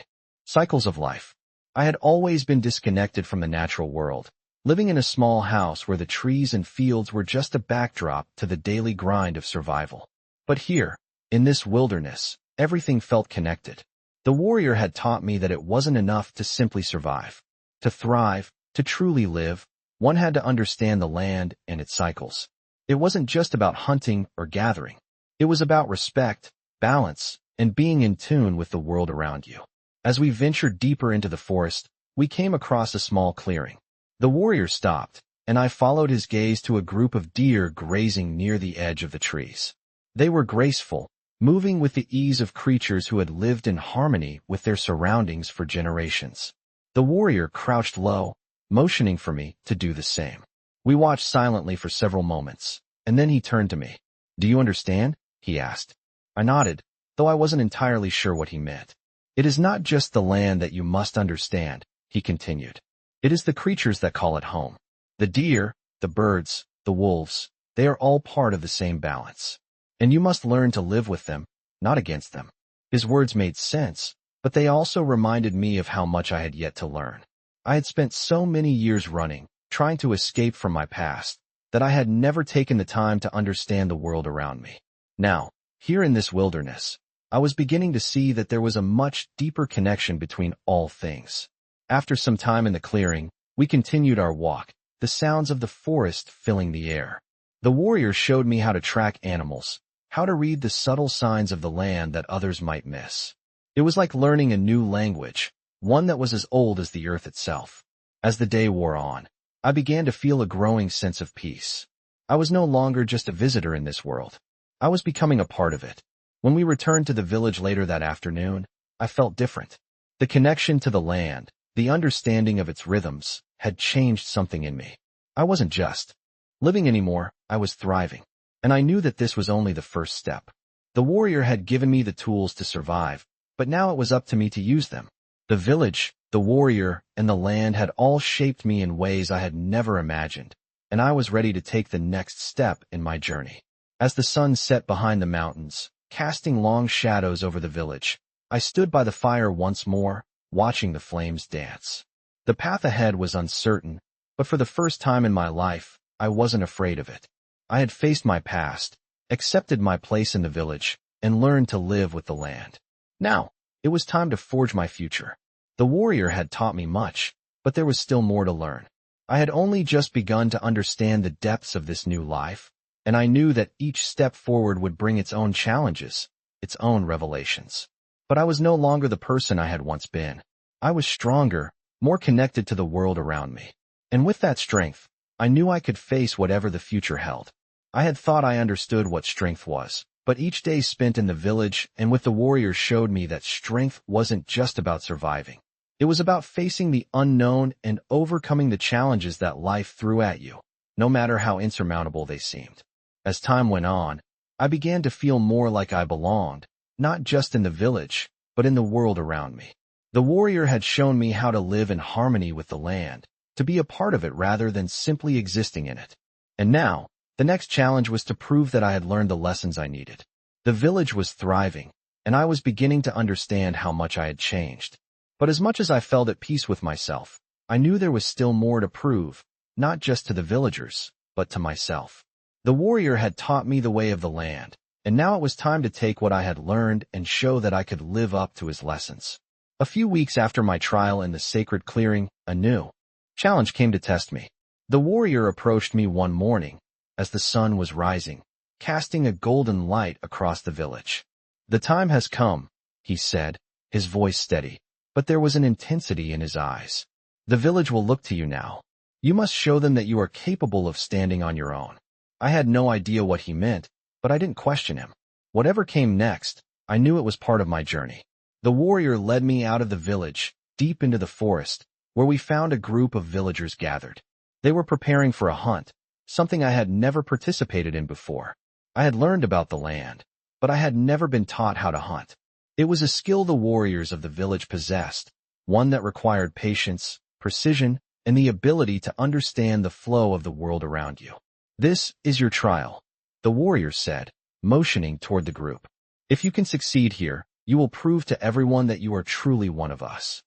cycles of life. I had always been disconnected from the natural world, living in a small house where the trees and fields were just a backdrop to the daily grind of survival. But here, in this wilderness, everything felt connected. The warrior had taught me that it wasn't enough to simply survive. To thrive, to truly live, one had to understand the land and its cycles. It wasn't just about hunting or gathering. It was about respect, balance, and being in tune with the world around you. As we ventured deeper into the forest, we came across a small clearing. The warrior stopped, and I followed his gaze to a group of deer grazing near the edge of the trees. They were graceful, moving with the ease of creatures who had lived in harmony with their surroundings for generations. The warrior crouched low, motioning for me to do the same. We watched silently for several moments, and then he turned to me. "Do you understand?" he asked. I nodded, though I wasn't entirely sure what he meant. "It is not just the land that you must understand," he continued. "It is the creatures that call it home. The deer, the birds, the wolves, they are all part of the same balance. And you must learn to live with them, not against them." His words made sense, but they also reminded me of how much I had yet to learn. I had spent so many years running, trying to escape from my past, that I had never taken the time to understand the world around me. Now, here in this wilderness, I was beginning to see that there was a much deeper connection between all things. After some time in the clearing, we continued our walk, the sounds of the forest filling the air. The warrior showed me how to track animals, how to read the subtle signs of the land that others might miss. It was like learning a new language, one that was as old as the earth itself. As the day wore on, I began to feel a growing sense of peace. I was no longer just a visitor in this world. I was becoming a part of it. When we returned to the village later that afternoon, I felt different. The connection to the land, the understanding of its rhythms, had changed something in me. I wasn't just living anymore, I was thriving. And I knew that this was only the first step. The warrior had given me the tools to survive, but now it was up to me to use them. The village, the warrior, and the land had all shaped me in ways I had never imagined, and I was ready to take the next step in my journey. As the sun set behind the mountains, casting long shadows over the village, I stood by the fire once more, watching the flames dance. The path ahead was uncertain, but for the first time in my life, I wasn't afraid of it. I had faced my past, accepted my place in the village, and learned to live with the land. Now, it was time to forge my future. The warrior had taught me much, but there was still more to learn. I had only just begun to understand the depths of this new life, and I knew that each step forward would bring its own challenges, its own revelations. But I was no longer the person I had once been. I was stronger, more connected to the world around me. And with that strength, I knew I could face whatever the future held. I had thought I understood what strength was, but each day spent in the village and with the warriors showed me that strength wasn't just about surviving. It was about facing the unknown and overcoming the challenges that life threw at you, no matter how insurmountable they seemed. As time went on, I began to feel more like I belonged, not just in the village, but in the world around me. The warrior had shown me how to live in harmony with the land, to be a part of it rather than simply existing in it. And now, the next challenge was to prove that I had learned the lessons I needed. The village was thriving, and I was beginning to understand how much I had changed. But as much as I felt at peace with myself, I knew there was still more to prove, not just to the villagers, but to myself. The warrior had taught me the way of the land, and now it was time to take what I had learned and show that I could live up to his lessons. A few weeks after my trial in the sacred clearing, a new challenge came to test me. The warrior approached me one morning, as the sun was rising, casting a golden light across the village. "The time has come," he said, his voice steady, but there was an intensity in his eyes. "The village will look to you now. You must show them that you are capable of standing on your own." I had no idea what he meant, but I didn't question him. Whatever came next, I knew it was part of my journey. The warrior led me out of the village, deep into the forest, where we found a group of villagers gathered. They were preparing for a hunt, something I had never participated in before. I had learned about the land, but I had never been taught how to hunt. It was a skill the warriors of the village possessed, one that required patience, precision, and the ability to understand the flow of the world around you. "This is your trial," the warrior said, motioning toward the group. "If you can succeed here, you will prove to everyone that you are truly one of us."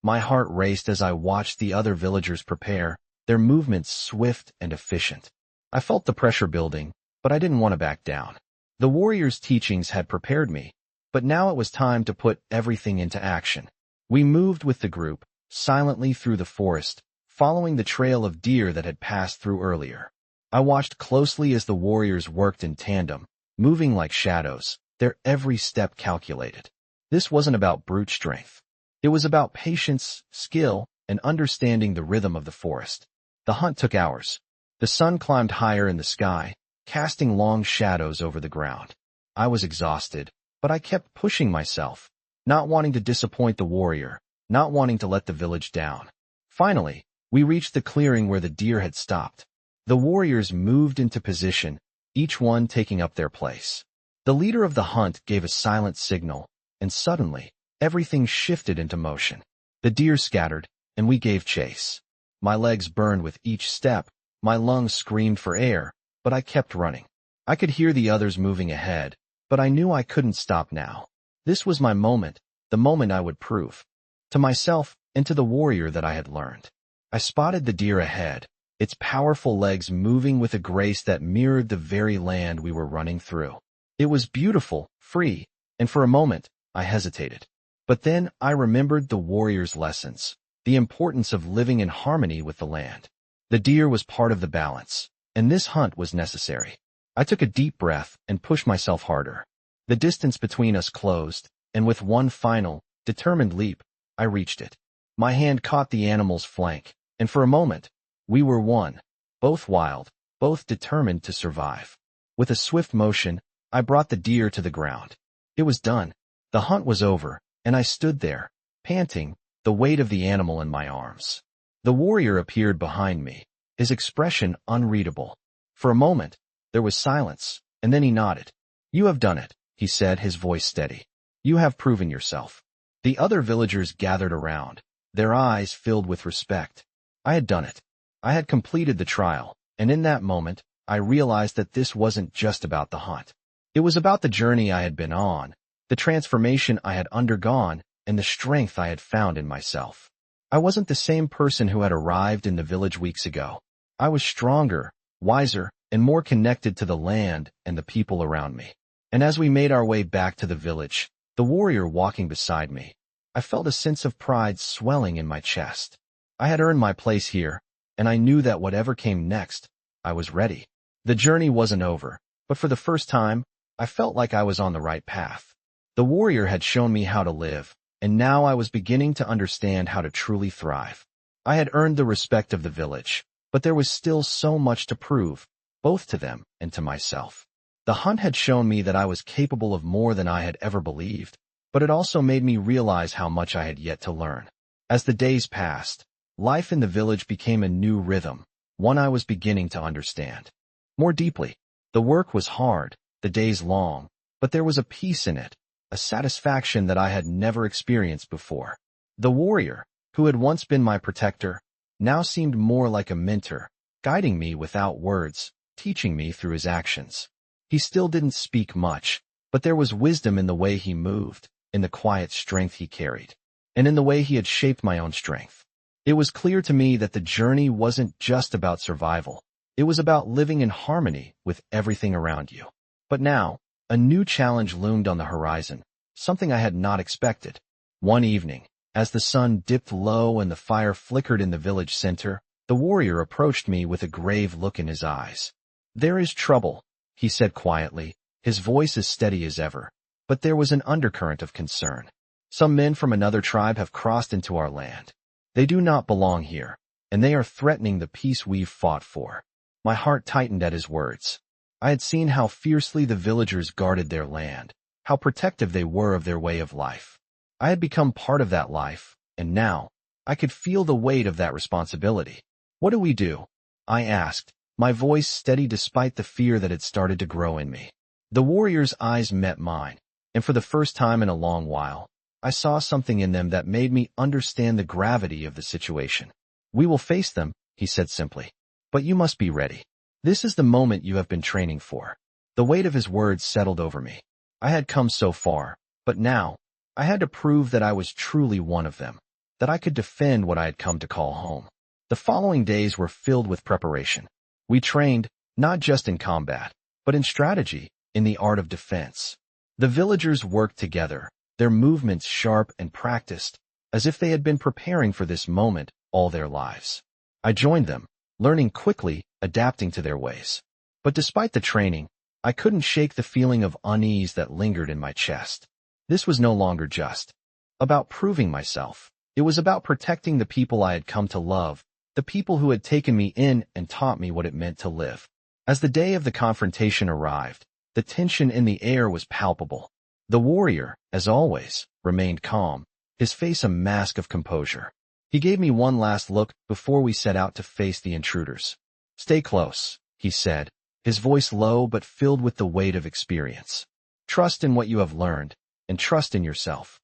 My heart raced as I watched the other villagers prepare, their movements swift and efficient. I felt the pressure building, but I didn't want to back down. The warrior's teachings had prepared me, but now it was time to put everything into action. We moved with the group, silently through the forest, following the trail of deer that had passed through earlier. I watched closely as the warriors worked in tandem, moving like shadows, their every step calculated. This wasn't about brute strength. It was about patience, skill, and understanding the rhythm of the forest. The hunt took hours. The sun climbed higher in the sky, casting long shadows over the ground. I was exhausted, but I kept pushing myself, not wanting to disappoint the warrior, not wanting to let the village down. Finally, we reached the clearing where the deer had stopped. The warriors moved into position, each one taking up their place. The leader of the hunt gave a silent signal, and suddenly, everything shifted into motion. The deer scattered, and we gave chase. My legs burned with each step, my lungs screamed for air, but I kept running. I could hear the others moving ahead, but I knew I couldn't stop now. This was my moment, the moment I would prove to myself and to the warrior that I had learned. I spotted the deer ahead, its powerful legs moving with a grace that mirrored the very land we were running through. It was beautiful, free, and for a moment, I hesitated. But then I remembered the warrior's lessons, the importance of living in harmony with the land. The deer was part of the balance, and this hunt was necessary. I took a deep breath and pushed myself harder. The distance between us closed, and with one final, determined leap, I reached it. My hand caught the animal's flank, and for a moment, we were one, both wild, both determined to survive. With a swift motion, I brought the deer to the ground. It was done. The hunt was over, and I stood there, panting, the weight of the animal in my arms. The warrior appeared behind me, his expression unreadable. For a moment, there was silence, and then he nodded. "You have done it," he said, his voice steady. "You have proven yourself." The other villagers gathered around, their eyes filled with respect. I had done it. I had completed the trial, and in that moment, I realized that this wasn't just about the hunt. It was about the journey I had been on, the transformation I had undergone, and the strength I had found in myself. I wasn't the same person who had arrived in the village weeks ago. I was stronger, wiser, and more connected to the land and the people around me. And as we made our way back to the village, the warrior walking beside me, I felt a sense of pride swelling in my chest. I had earned my place here, and I knew that whatever came next, I was ready. The journey wasn't over, but for the first time, I felt like I was on the right path. The warrior had shown me how to live, and now I was beginning to understand how to truly thrive. I had earned the respect of the village, but there was still so much to prove, both to them and to myself. The hunt had shown me that I was capable of more than I had ever believed, but it also made me realize how much I had yet to learn. As the days passed, life in the village became a new rhythm, one I was beginning to understand more deeply. The work was hard, the days long, but there was a peace in it, a satisfaction that I had never experienced before. The warrior, who had once been my protector, now seemed more like a mentor, guiding me without words, teaching me through his actions. He still didn't speak much, but there was wisdom in the way he moved, in the quiet strength he carried, and in the way he had shaped my own strength. It was clear to me that the journey wasn't just about survival. It was about living in harmony with everything around you. But now, a new challenge loomed on the horizon, something I had not expected. One evening, as the sun dipped low and the fire flickered in the village center, the warrior approached me with a grave look in his eyes. "There is trouble," he said quietly, his voice as steady as ever, but there was an undercurrent of concern. "Some men from another tribe have crossed into our land. They do not belong here, and they are threatening the peace we've fought for." My heart tightened at his words. I had seen how fiercely the villagers guarded their land, how protective they were of their way of life. I had become part of that life, and now, I could feel the weight of that responsibility. "What do we do?" I asked, my voice steady despite the fear that had started to grow in me. The warrior's eyes met mine, and for the first time in a long while, I saw something in them that made me understand the gravity of the situation. "We will face them," he said simply. "But you must be ready. This is the moment you have been training for." The weight of his words settled over me. I had come so far, but now, I had to prove that I was truly one of them, that I could defend what I had come to call home. The following days were filled with preparation. We trained, not just in combat, but in strategy, in the art of defense. The villagers worked together, their movements sharp and practiced, as if they had been preparing for this moment all their lives. I joined them, learning quickly, adapting to their ways. But despite the training, I couldn't shake the feeling of unease that lingered in my chest. This was no longer just about proving myself. It was about protecting the people I had come to love, the people who had taken me in and taught me what it meant to live. As the day of the confrontation arrived, the tension in the air was palpable. The warrior, as always, remained calm, his face a mask of composure. He gave me one last look before we set out to face the intruders. "Stay close," he said, his voice low but filled with the weight of experience. "Trust in what you have learned, and trust in yourself."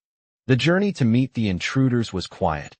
The journey to meet the intruders was quiet,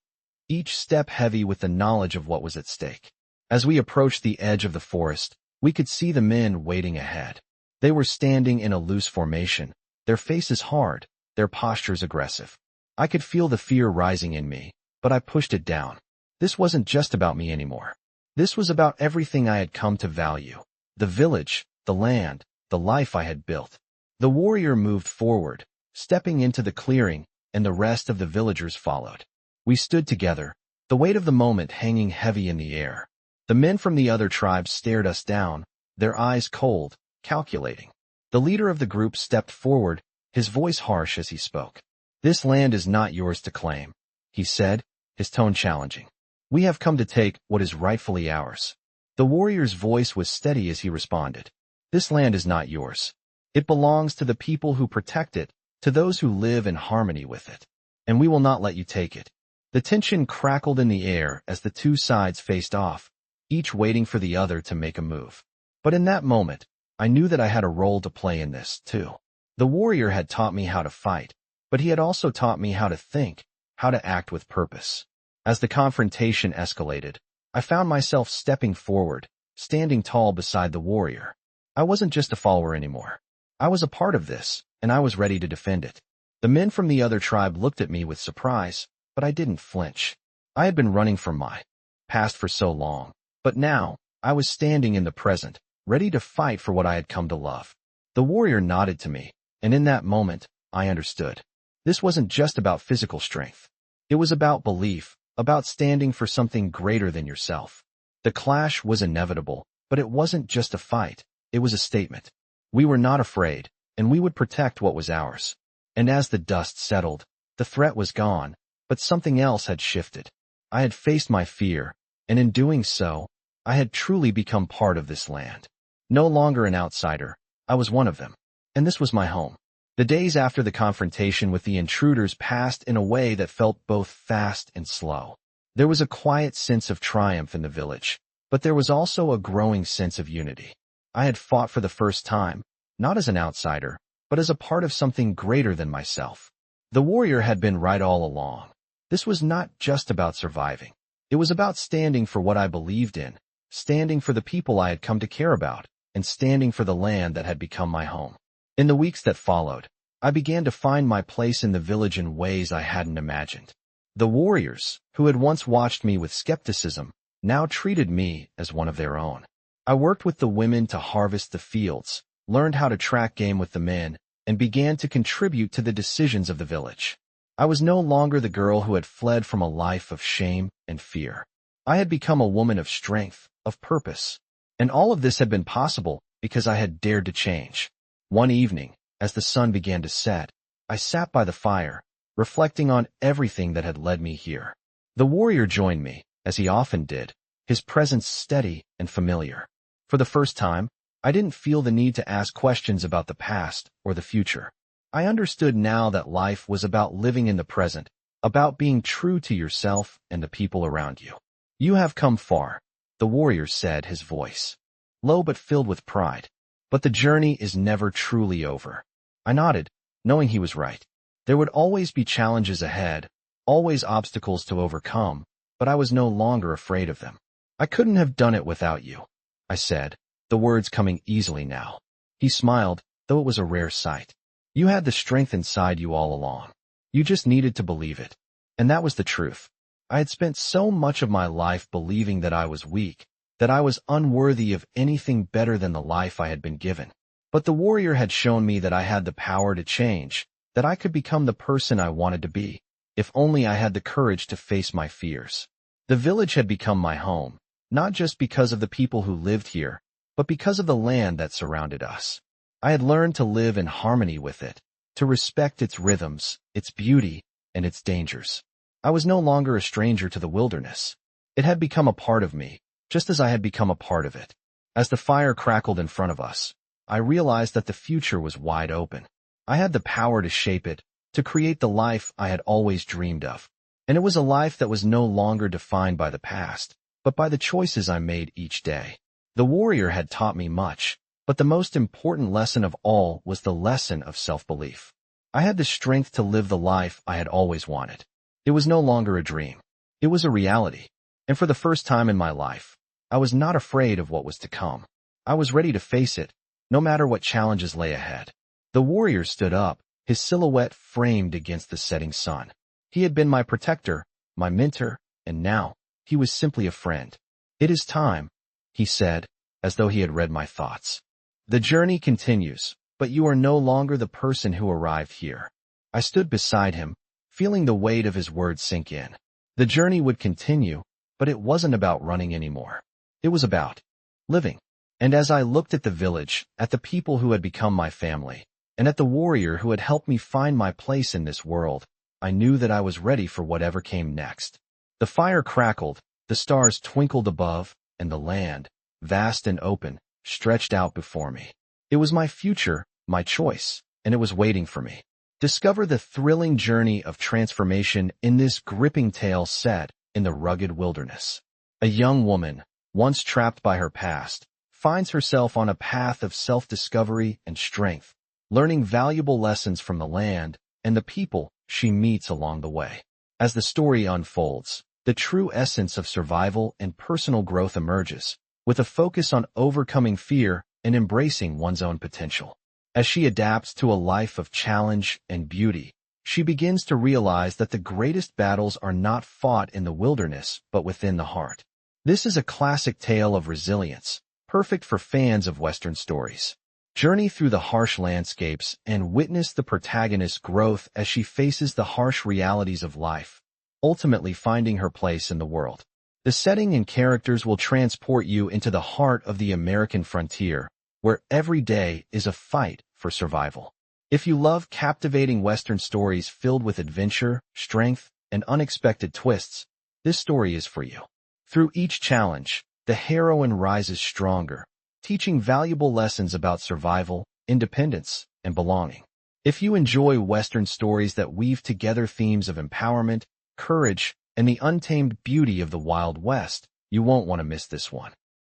each step heavy with the knowledge of what was at stake. As we approached the edge of the forest, we could see the men waiting ahead. They were standing in a loose formation, their faces hard, their postures aggressive. I could feel the fear rising in me, but I pushed it down. This wasn't just about me anymore. This was about everything I had come to value. The village, the land, the life I had built. The warrior moved forward, stepping into the clearing, and the rest of the villagers followed. We stood together, the weight of the moment hanging heavy in the air. The men from the other tribes stared us down, their eyes cold, calculating. The leader of the group stepped forward, his voice harsh as he spoke. "This land is not yours to claim," he said, his tone challenging. "We have come to take what is rightfully ours." The warrior's voice was steady as he responded. "This land is not yours. It belongs to the people who protect it, to those who live in harmony with it. And we will not let you take it." The tension crackled in the air as the two sides faced off, each waiting for the other to make a move. But in that moment, I knew that I had a role to play in this, too. The warrior had taught me how to fight, but he had also taught me how to think, how to act with purpose. As the confrontation escalated, I found myself stepping forward, standing tall beside the warrior. I wasn't just a follower anymore. I was a part of this, and I was ready to defend it. The men from the other tribe looked at me with surprise, but I didn't flinch. I had been running from my past for so long, but now, I was standing in the present, ready to fight for what I had come to love. The warrior nodded to me, and in that moment, I understood. This wasn't just about physical strength. It was about belief, about standing for something greater than yourself. The clash was inevitable, but it wasn't just a fight, it was a statement. We were not afraid, and we would protect what was ours. And as the dust settled, the threat was gone, but something else had shifted. I had faced my fear, and in doing so, I had truly become part of this land. No longer an outsider, I was one of them. And this was my home. The days after the confrontation with the intruders passed in a way that felt both fast and slow. There was a quiet sense of triumph in the village, but there was also a growing sense of unity. I had fought for the first time, not as an outsider, but as a part of something greater than myself. The warrior had been right all along. This was not just about surviving. It was about standing for what I believed in, standing for the people I had come to care about, and standing for the land that had become my home. In the weeks that followed, I began to find my place in the village in ways I hadn't imagined. The warriors, who had once watched me with skepticism, now treated me as one of their own. I worked with the women to harvest the fields, learned how to track game with the men, and began to contribute to the decisions of the village. I was no longer the girl who had fled from a life of shame and fear. I had become a woman of strength, of purpose. And all of this had been possible because I had dared to change. One evening, as the sun began to set, I sat by the fire, reflecting on everything that had led me here. The warrior joined me, as he often did, his presence steady and familiar. For the first time, I didn't feel the need to ask questions about the past or the future. I understood now that life was about living in the present, about being true to yourself and the people around you. You have come far, the warrior said, his voice low but filled with pride. But the journey is never truly over. I nodded, knowing he was right. There would always be challenges ahead, always obstacles to overcome, but I was no longer afraid of them. I couldn't have done it without you, I said, the words coming easily now. He smiled, though it was a rare sight. You had the strength inside you all along. You just needed to believe it. And that was the truth. I had spent so much of my life believing that I was weak, that I was unworthy of anything better than the life I had been given. But the warrior had shown me that I had the power to change, that I could become the person I wanted to be, if only I had the courage to face my fears. The village had become my home, not just because of the people who lived here, but because of the land that surrounded us. I had learned to live in harmony with it, to respect its rhythms, its beauty, and its dangers. I was no longer a stranger to the wilderness. It had become a part of me, just as I had become a part of it. As the fire crackled in front of us, I realized that the future was wide open. I had the power to shape it, to create the life I had always dreamed of. And it was a life that was no longer defined by the past, but by the choices I made each day. The warrior had taught me much, but the most important lesson of all was the lesson of self-belief. I had the strength to live the life I had always wanted. It was no longer a dream. It was a reality. And for the first time in my life, I was not afraid of what was to come. I was ready to face it, no matter what challenges lay ahead. The warrior stood up, his silhouette framed against the setting sun. He had been my protector, my mentor, and now, he was simply a friend. It is time, he said, as though he had read my thoughts. The journey continues, but you are no longer the person who arrived here. I stood beside him, feeling the weight of his words sink in. The journey would continue, but it wasn't about running anymore. It was about living. And as I looked at the village, at the people who had become my family, and at the warrior who had helped me find my place in this world, I knew that I was ready for whatever came next. The fire crackled, the stars twinkled above, and the land, vast and open, stretched out before me. It was my future, my choice, and it was waiting for me. Discover the thrilling journey of transformation in this gripping tale set in the rugged wilderness. A young woman, once trapped by her past, finds herself on a path of self-discovery and strength, learning valuable lessons from the land and the people she meets along the way. As the story unfolds, the true essence of survival and personal growth emerges, with a focus on overcoming fear and embracing one's own potential. As she adapts to a life of challenge and beauty, she begins to realize that the greatest battles are not fought in the wilderness, but within the heart. This is a classic tale of resilience, perfect for fans of Western stories. Journey through the harsh landscapes and witness the protagonist's growth as she faces the harsh realities of life, ultimately finding her place in the world. The setting and characters will transport you into the heart of the American frontier, where every day is a fight for survival. If you love captivating Western stories filled with adventure, strength, and unexpected twists, this story is for you. Through each challenge, the heroine rises stronger, teaching valuable lessons about survival, independence, and belonging. If you enjoy Western stories that weave together themes of empowerment, courage, and the untamed beauty of the Wild West, you won't want to miss this one.